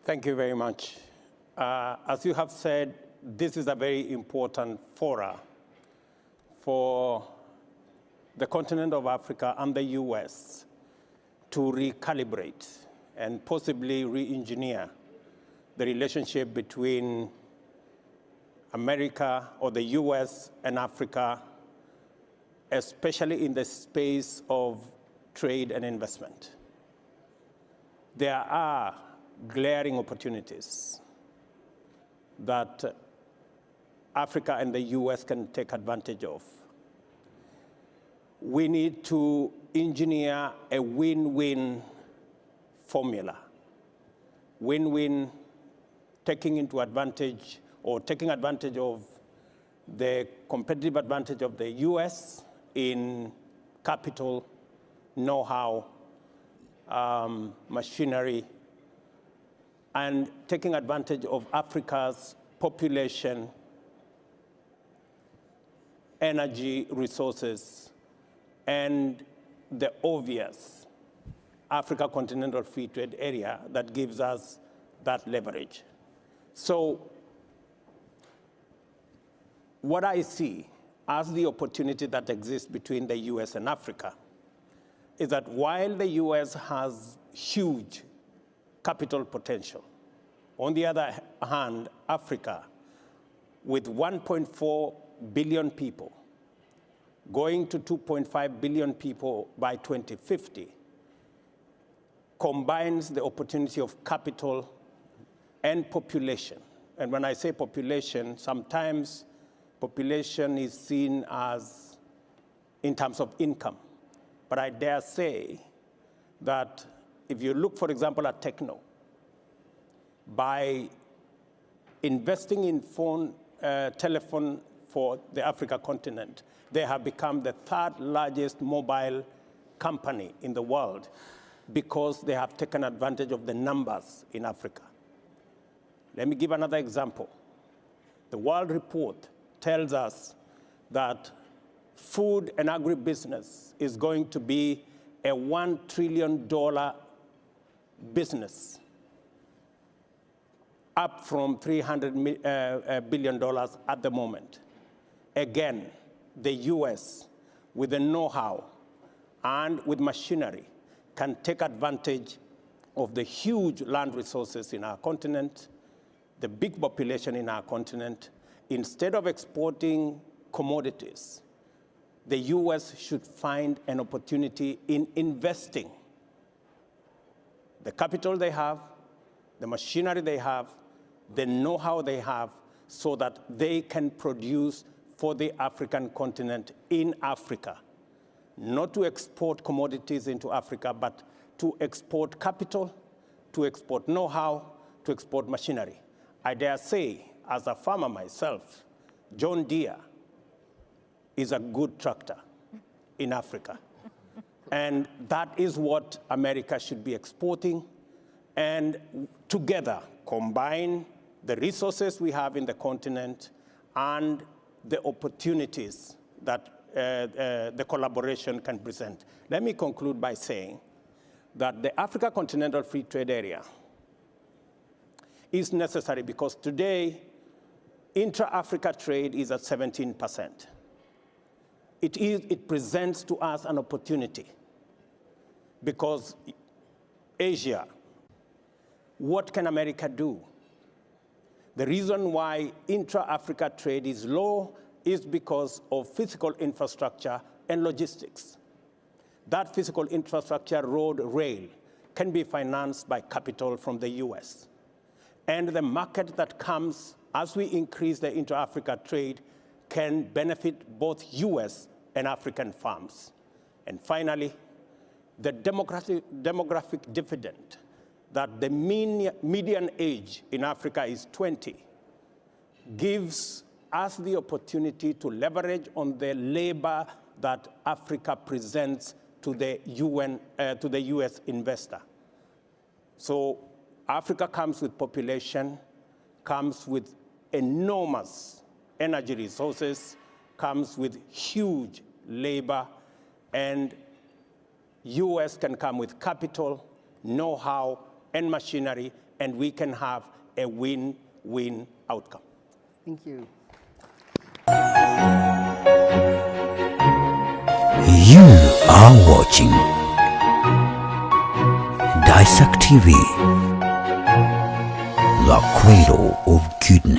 Thank you very much. As you have said, this is a very important fora for the continent of Africa and the US to recalibrate and possibly re-engineer the relationship between America or the US and Africa, especially in the space of trade and investment. There are glaring opportunities that Africa and the US can take advantage of. We need to engineer a win-win formula. Win-win, taking advantage of the competitive advantage of the US in capital, know-how, machinery, and taking advantage of Africa's population, energy resources, and the obvious Africa Continental Free Trade Area that gives us that leverage. So what I see as the opportunity that exists between the US and Africa is that while the US has huge capital potential, on the other hand, Africa, with 1.4 billion people, going to 2.5 billion people by 2050, combines the opportunity of capital and population. And when I say population, sometimes population is seen as in terms of income. But I dare say that if you look, for example, at techno, by investing in telephone for the Africa continent, they have become the third largest mobile company in the world because they have taken advantage of the numbers in Africa. Let me give another example. The World Report tells us that food and agribusiness is going to be a $1 trillion business, up from $300 billion at the moment. Again, the US, with the know-how and with machinery, can take advantage of the huge land resources in our continent, the big population in our continent. Instead of exporting commodities, the US should find an opportunity in investing the capital they have, the machinery they have, the know-how they have, so that they can produce for the African continent in Africa. Not to export commodities into Africa, but to export capital, to export know-how, to export machinery. I dare say, as a farmer myself, John Deere is a good tractor in Africa. And that is what America should be exporting. And together, combine the resources we have in the continent and the opportunities that the collaboration can present. Let me conclude by saying that the Africa Continental Free Trade Area is necessary because today, intra-Africa trade is at 17%. It presents to us an opportunity because Asia, what can America do? The reason why intra-Africa trade is low is because of physical infrastructure and logistics. That physical infrastructure, road, rail, can be financed by capital from the US. And the market that comes as we increase the intra-Africa trade can benefit both US and African farms. And finally, the demographic dividend, that the median age in Africa is 20, gives us the opportunity to leverage on the labor that Africa presents to the US investor. So Africa comes with population, comes with enormous energy resources, comes with huge labor, and US can come with capital, know-how, and machinery, and we can have a win-win outcome. Thank you. You are watching DAESAK TV, the cradle of goodness.